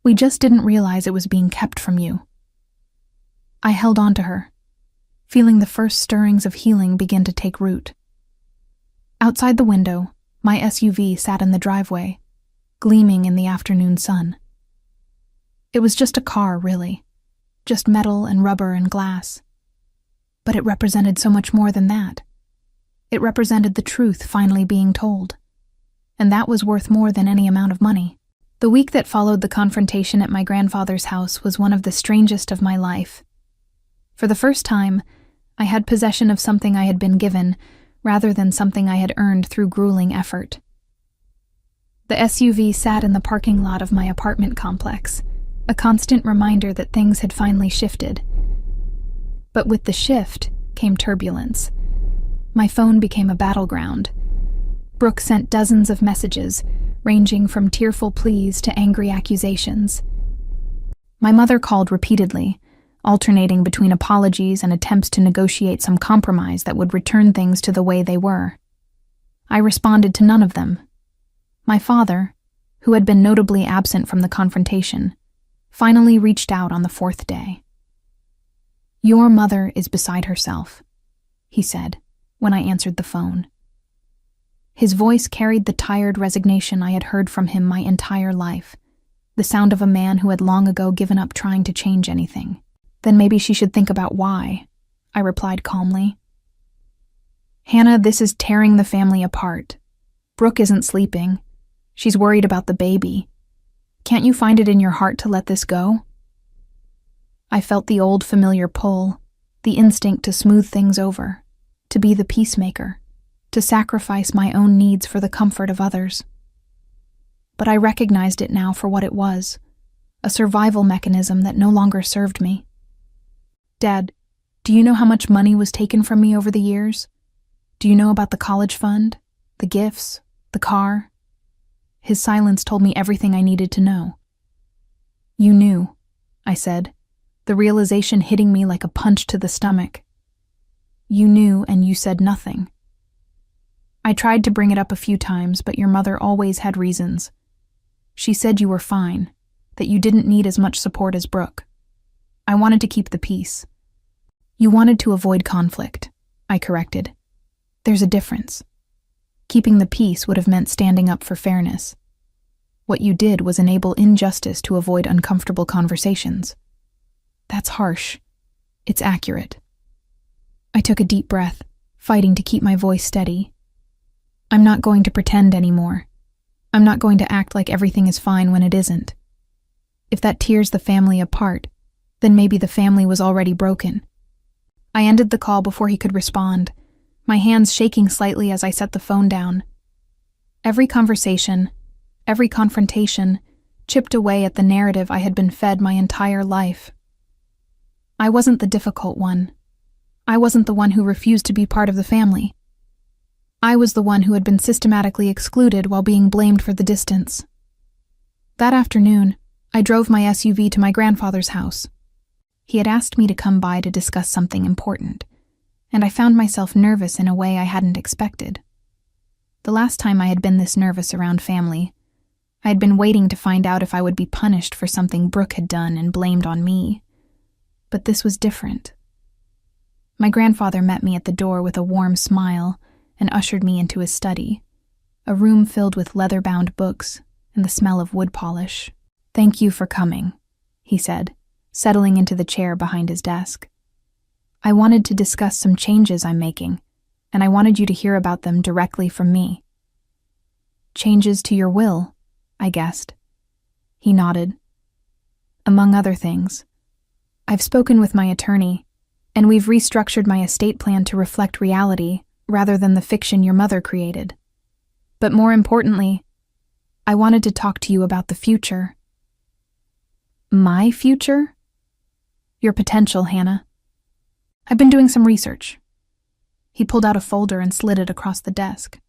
We just didn't realize it was being kept from you. I held on to her, feeling the first stirrings of healing begin to take root. Outside the window, my SUV sat in the driveway, gleaming in the afternoon sun. It was just a car, really. Just metal and rubber and glass. But it represented so much more than that. It represented the truth finally being told. And that was worth more than any amount of money. The week that followed the confrontation at my grandfather's house was one of the strangest of my life. For the first time, I had possession of something I had been given, rather than something I had earned through grueling effort. The SUV sat in the parking lot of my apartment complex, a constant reminder that things had finally shifted. But with the shift came turbulence. My phone became a battleground. Brooke sent dozens of messages, ranging from tearful pleas to angry accusations. My mother called repeatedly, alternating between apologies and attempts to negotiate some compromise that would return things to the way they were. I responded to none of them. My father, who had been notably absent from the confrontation, finally reached out on the fourth day. Your mother is beside herself, he said, when I answered the phone. His voice carried the tired resignation I had heard from him my entire life, the sound of a man who had long ago given up trying to change anything. Then maybe she should think about why, I replied calmly. Hannah, this is tearing the family apart. Brooke isn't sleeping. She's worried about the baby. Can't you find it in your heart to let this go? I felt the old familiar pull, the instinct to smooth things over, to be the peacemaker, to sacrifice my own needs for the comfort of others. But I recognized it now for what it was, a survival mechanism that no longer served me. Dad, do you know how much money was taken from me over the years? Do you know about the college fund, the gifts, the car? His silence told me everything I needed to know. You knew, I said, the realization hitting me like a punch to the stomach. You knew and you said nothing. I tried to bring it up a few times, but your mother always had reasons. She said you were fine, that you didn't need as much support as Brooke. I wanted to keep the peace. You wanted to avoid conflict, I corrected. There's a difference. Keeping the peace would have meant standing up for fairness. What you did was enable injustice to avoid uncomfortable conversations. That's harsh. It's accurate. I took a deep breath, fighting to keep my voice steady. I'm not going to pretend anymore. I'm not going to act like everything is fine when it isn't. If that tears the family apart, then maybe the family was already broken. I ended the call before he could respond, my hands shaking slightly as I set the phone down. Every conversation, every confrontation, chipped away at the narrative I had been fed my entire life. I wasn't the difficult one. I wasn't the one who refused to be part of the family. I was the one who had been systematically excluded while being blamed for the distance. That afternoon, I drove my SUV to my grandfather's house. He had asked me to come by to discuss something important, and I found myself nervous in a way I hadn't expected. The last time I had been this nervous around family, I had been waiting to find out if I would be punished for something Brooke had done and blamed on me. But this was different. My grandfather met me at the door with a warm smile and ushered me into his study, a room filled with leather-bound books and the smell of wood polish. "Thank you for coming," he said, settling into the chair behind his desk. "I wanted to discuss some changes I'm making, and I wanted you to hear about them directly from me." "Changes to your will?" I guessed. He nodded. "Among other things. I've spoken with my attorney, and we've restructured my estate plan to reflect reality rather than the fiction your mother created. But more importantly, I wanted to talk to you about the future." "My future?" "Your potential, Hannah. I've been doing some research." He pulled out a folder and slid it across the desk.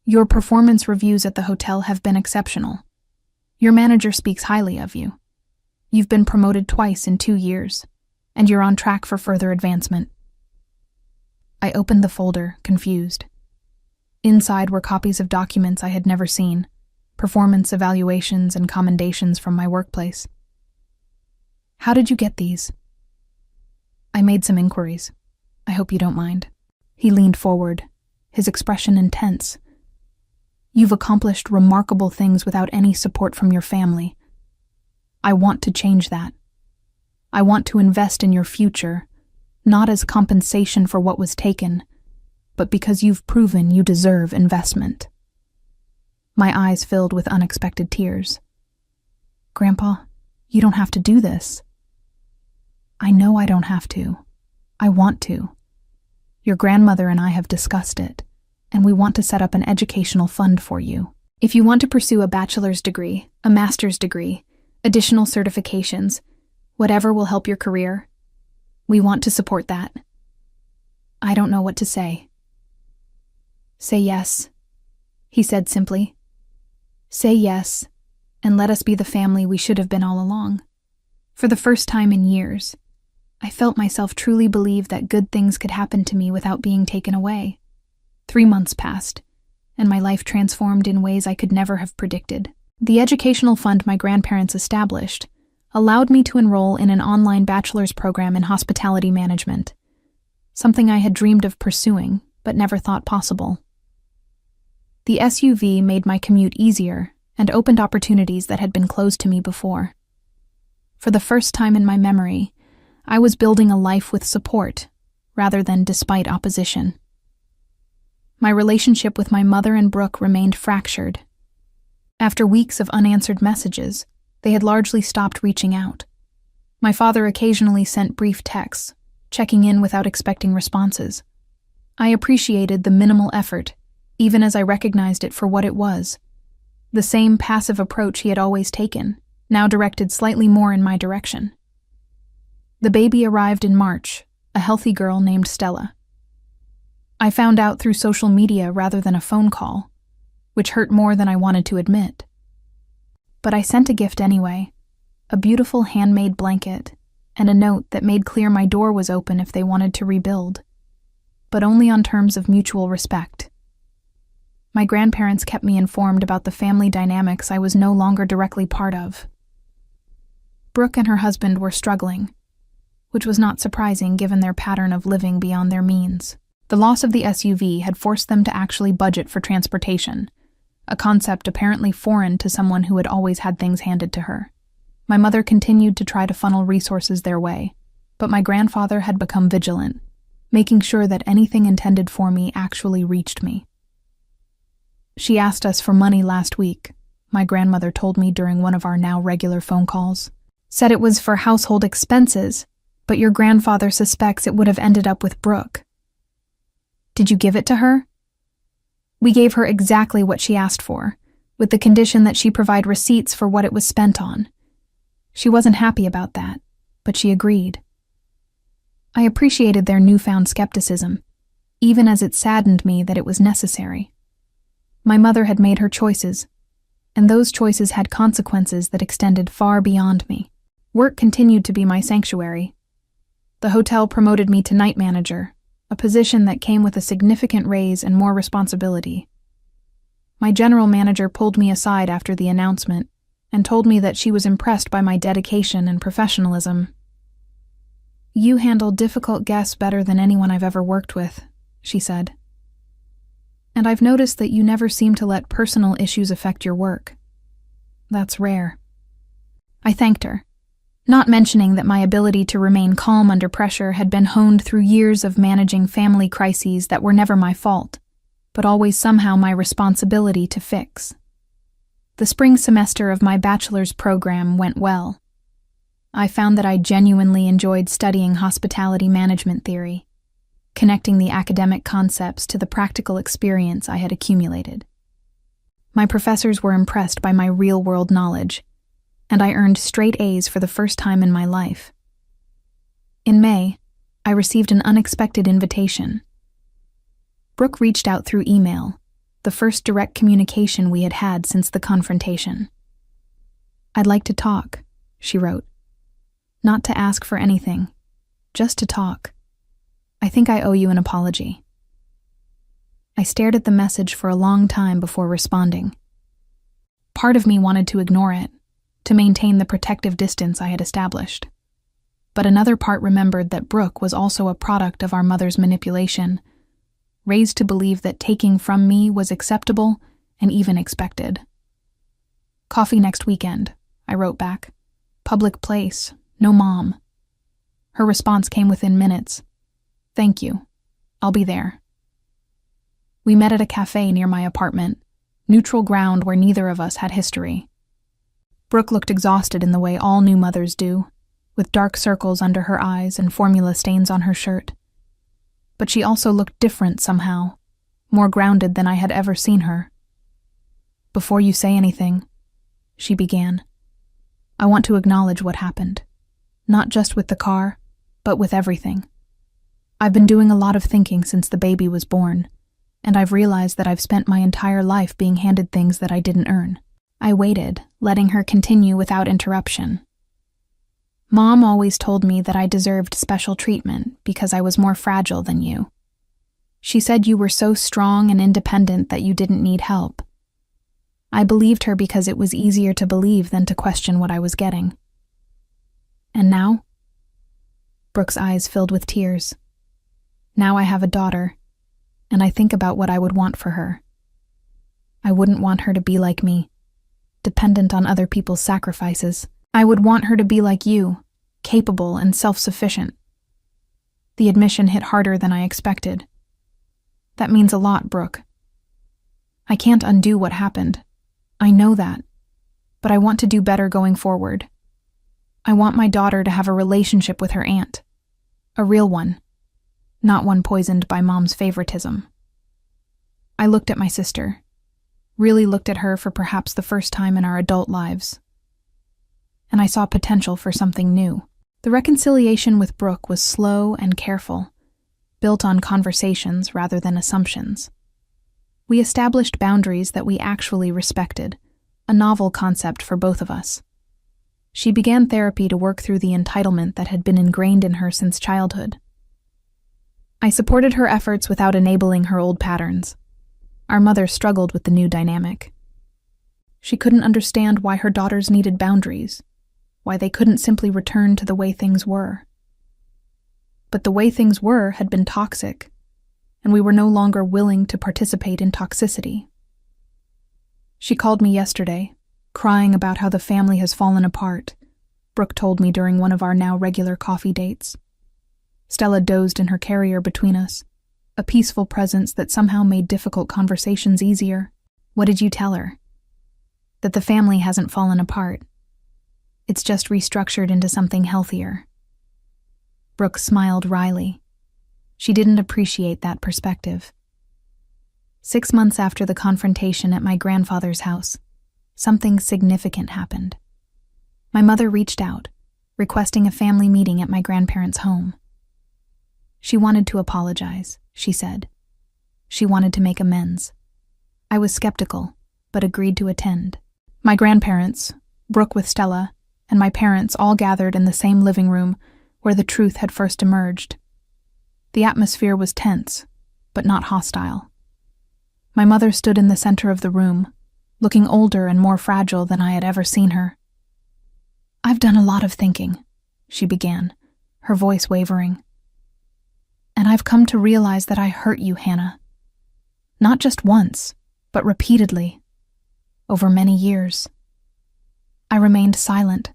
"Your performance reviews at the hotel have been exceptional. Your manager speaks highly of you. You've been promoted twice in 2 years, and you're on track for further advancement." I opened the folder, confused. Inside were copies of documents I had never seen, performance evaluations and commendations from my workplace. "How did you get these?" "I made some inquiries. I hope you don't mind." He leaned forward, his expression intense. "You've accomplished remarkable things without any support from your family. I want to change that. I want to invest in your future, not as compensation for what was taken, but because you've proven you deserve investment." My eyes filled with unexpected tears. "Grandpa, you don't have to do this." "I know I don't have to. I want to. Your grandmother and I have discussed it, and we want to set up an educational fund for you. If you want to pursue a bachelor's degree, a master's degree, additional certifications, whatever will help your career, we want to support that." I don't know what to say. "Say yes," he said simply. "Say yes, and let us be the family we should have been all along." For the first time in years, I felt myself truly believe that good things could happen to me without being taken away. 3 months passed, and my life transformed in ways I could never have predicted. The educational fund my grandparents established allowed me to enroll in an online bachelor's program in hospitality management, something I had dreamed of pursuing but never thought possible. The SUV made my commute easier and opened opportunities that had been closed to me before. For the first time in my memory, I was building a life with support, rather than despite opposition. My relationship with my mother and Brooke remained fractured. After weeks of unanswered messages, they had largely stopped reaching out. My father occasionally sent brief texts, checking in without expecting responses. I appreciated the minimal effort, even as I recognized it for what it was. The same passive approach he had always taken, now directed slightly more in my direction. The baby arrived in March, a healthy girl named Stella. I found out through social media rather than a phone call, which hurt more than I wanted to admit. But I sent a gift anyway, a beautiful handmade blanket, and a note that made clear my door was open if they wanted to rebuild, but only on terms of mutual respect. My grandparents kept me informed about the family dynamics I was no longer directly part of. Brooke and her husband were struggling, which was not surprising given their pattern of living beyond their means. The loss of the SUV had forced them to actually budget for transportation, a concept apparently foreign to someone who had always had things handed to her. My mother continued to try to funnel resources their way, but my grandfather had become vigilant, making sure that anything intended for me actually reached me. "She asked us for money last week," my grandmother told me during one of our now regular phone calls. "Said it was for household expenses, but your grandfather suspects it would have ended up with Brooke. Did you give it to her?" "We gave her exactly what she asked for, with the condition that she provide receipts for what it was spent on. She wasn't happy about that, but she agreed." I appreciated their newfound skepticism, even as it saddened me that it was necessary. My mother had made her choices, and those choices had consequences that extended far beyond me. Work continued to be my sanctuary. The hotel promoted me to night manager, a position that came with a significant raise and more responsibility. My general manager pulled me aside after the announcement and told me that she was impressed by my dedication and professionalism. "You handle difficult guests better than anyone I've ever worked with," she said. "And I've noticed that you never seem to let personal issues affect your work. That's rare." I thanked her, not mentioning that my ability to remain calm under pressure had been honed through years of managing family crises that were never my fault, but always somehow my responsibility to fix. The spring semester of my bachelor's program went well. I found that I genuinely enjoyed studying hospitality management theory, connecting the academic concepts to the practical experience I had accumulated. My professors were impressed by my real-world knowledge, and I earned straight A's for the first time in my life. In May, I received an unexpected invitation. Brooke reached out through email, the first direct communication we had had since the confrontation. "I'd like to talk," she wrote. "Not to ask for anything, just to talk. I think I owe you an apology." I stared at the message for a long time before responding. Part of me wanted to ignore it, to maintain the protective distance I had established. But another part remembered that Brooke was also a product of our mother's manipulation, raised to believe that taking from me was acceptable and even expected. "Coffee next weekend," I wrote back. "Public place, no mom." Her response came within minutes. "Thank you. I'll be there." We met at a cafe near my apartment, neutral ground where neither of us had history. Brooke looked exhausted in the way all new mothers do, with dark circles under her eyes and formula stains on her shirt. But she also looked different somehow, more grounded than I had ever seen her. "Before you say anything," she began, "I want to acknowledge what happened, not just with the car, but with everything. I've been doing a lot of thinking since the baby was born, and I've realized that I've spent my entire life being handed things that I didn't earn." I waited, letting her continue without interruption. "Mom always told me that I deserved special treatment because I was more fragile than you. She said you were so strong and independent that you didn't need help. I believed her because it was easier to believe than to question what I was getting. And now?" Brooke's eyes filled with tears. "Now I have a daughter, and I think about what I would want for her. I wouldn't want her to be like me, dependent on other people's sacrifices. I would want her to be like you, capable and self-sufficient." The admission hit harder than I expected. "That means a lot, Brooke. I can't undo what happened. I know that. But I want to do better going forward. I want my daughter to have a relationship with her aunt. A real one. Not one poisoned by Mom's favoritism." I looked at my sister. Really looked at her for perhaps the first time in our adult lives. And I saw potential for something new. The reconciliation with Brooke was slow and careful, built on conversations rather than assumptions. We established boundaries that we actually respected, a novel concept for both of us. She began therapy to work through the entitlement that had been ingrained in her since childhood. I supported her efforts without enabling her old patterns. Our mother struggled with the new dynamic. She couldn't understand why her daughters needed boundaries, why they couldn't simply return to the way things were. But the way things were had been toxic, and we were no longer willing to participate in toxicity. She called me yesterday, crying about how the family has fallen apart, Brooke told me during one of our now regular coffee dates. Stella dozed in her carrier between us, a peaceful presence that somehow made difficult conversations easier. "What did you tell her?" "That the family hasn't fallen apart. It's just restructured into something healthier." Brooke smiled wryly. She didn't appreciate that perspective. 6 months after the confrontation at my grandfather's house, something significant happened. My mother reached out, requesting a family meeting at my grandparents' home. She wanted to apologize, she said. She wanted to make amends. I was skeptical, but agreed to attend. My grandparents, Brooke with Stella, and my parents all gathered in the same living room where the truth had first emerged. The atmosphere was tense, but not hostile. My mother stood in the center of the room, looking older and more fragile than I had ever seen her. "I've done a lot of thinking," she began, her voice wavering. "And I've come to realize that I hurt you, Hannah. Not just once, but repeatedly, over many years." I remained silent,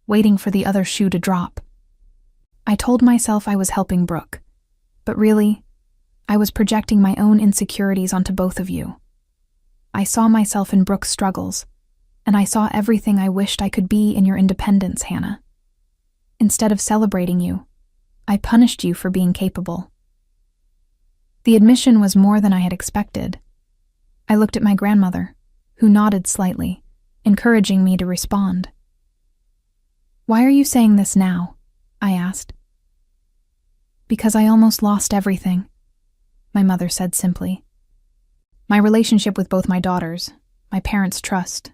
waiting for the other shoe to drop. I told myself I was helping Brooke, but really, I was projecting my own insecurities onto both of you. I saw myself in Brooke's struggles, and I saw everything I wished I could be in your independence, Hannah. Instead of celebrating you, I punished you for being capable. The admission was more than I had expected. I looked at my grandmother, who nodded slightly, encouraging me to respond. "Why are you saying this now?" I asked. "Because I almost lost everything," my mother said simply. My relationship with both my daughters, my parents' trust,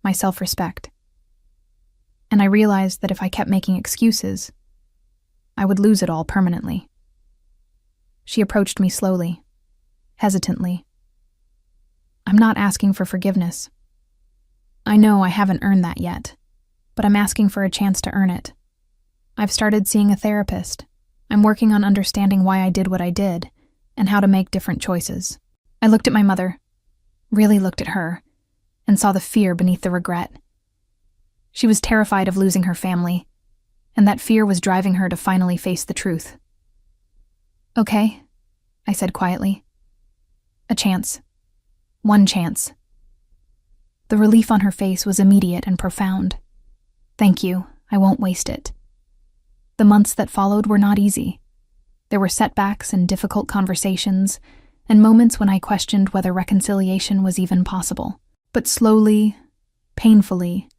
my self-respect. And I realized that if I kept making excuses, I would lose it all permanently. She approached me slowly, hesitantly. "I'm not asking for forgiveness. I know I haven't earned that yet, but I'm asking for a chance to earn it. I've started seeing a therapist. I'm working on understanding why I did what I did, and how to make different choices." I looked at my mother, really looked at her, and saw the fear beneath the regret. She was terrified of losing her family, and that fear was driving her to finally face the truth. "Okay," I said quietly. "A chance. One chance." The relief on her face was immediate and profound. "Thank you, I won't waste it." The months that followed were not easy. There were setbacks and difficult conversations, and moments when I questioned whether reconciliation was even possible. But slowly, painfully,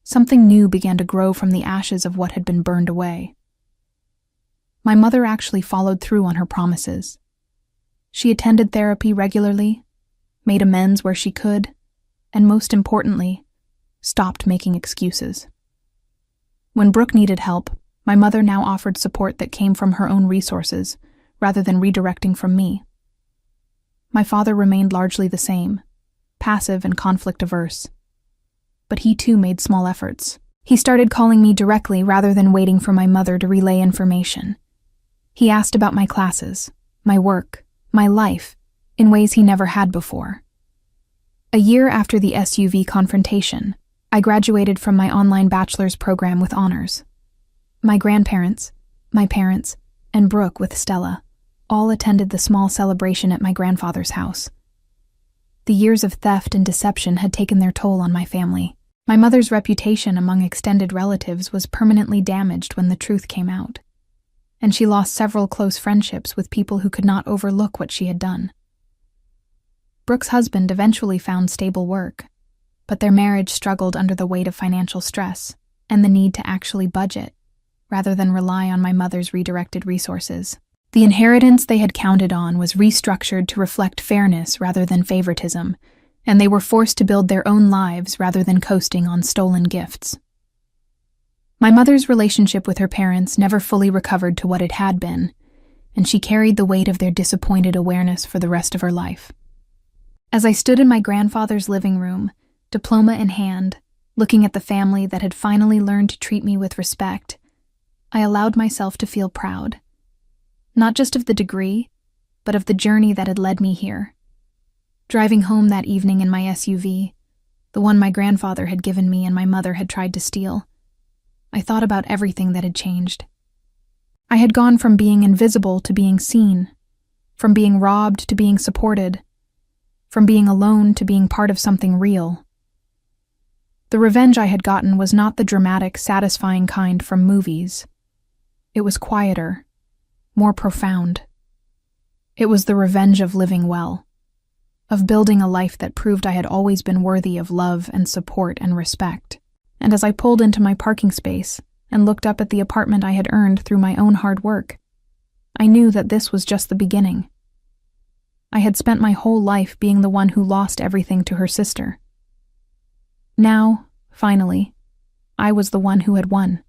something new began to grow from the ashes of what had been burned away. My mother actually followed through on her promises. She attended therapy regularly, made amends where she could, and most importantly, stopped making excuses. When Brooke needed help, my mother now offered support that came from her own resources, rather than redirecting from me. My father remained largely the same, passive and conflict-averse. But he too made small efforts. He started calling me directly rather than waiting for my mother to relay information. He asked about my classes, my work, my life, in ways he never had before. A year after the SUV confrontation, I graduated from my online bachelor's program with honors. My grandparents, my parents, and Brooke with Stella all attended the small celebration at my grandfather's house. The years of theft and deception had taken their toll on my family. My mother's reputation among extended relatives was permanently damaged when the truth came out, and she lost several close friendships with people who could not overlook what she had done. Brooke's husband eventually found stable work, but their marriage struggled under the weight of financial stress and the need to actually budget, rather than rely on my mother's redirected resources. The inheritance they had counted on was restructured to reflect fairness rather than favoritism, and they were forced to build their own lives rather than coasting on stolen gifts. My mother's relationship with her parents never fully recovered to what it had been, and she carried the weight of their disappointed awareness for the rest of her life. As I stood in my grandfather's living room, diploma in hand, looking at the family that had finally learned to treat me with respect, I allowed myself to feel proud. Not just of the degree, but of the journey that had led me here. Driving home that evening in my SUV, the one my grandfather had given me and my mother had tried to steal, I thought about everything that had changed. I had gone from being invisible to being seen, from being robbed to being supported, from being alone to being part of something real. The revenge I had gotten was not the dramatic, satisfying kind from movies. It was quieter, more profound. It was the revenge of living well, of building a life that proved I had always been worthy of love and support and respect. And as I pulled into my parking space and looked up at the apartment I had earned through my own hard work, I knew that this was just the beginning. I had spent my whole life being the one who lost everything to her sister. Now, finally, I was the one who had won.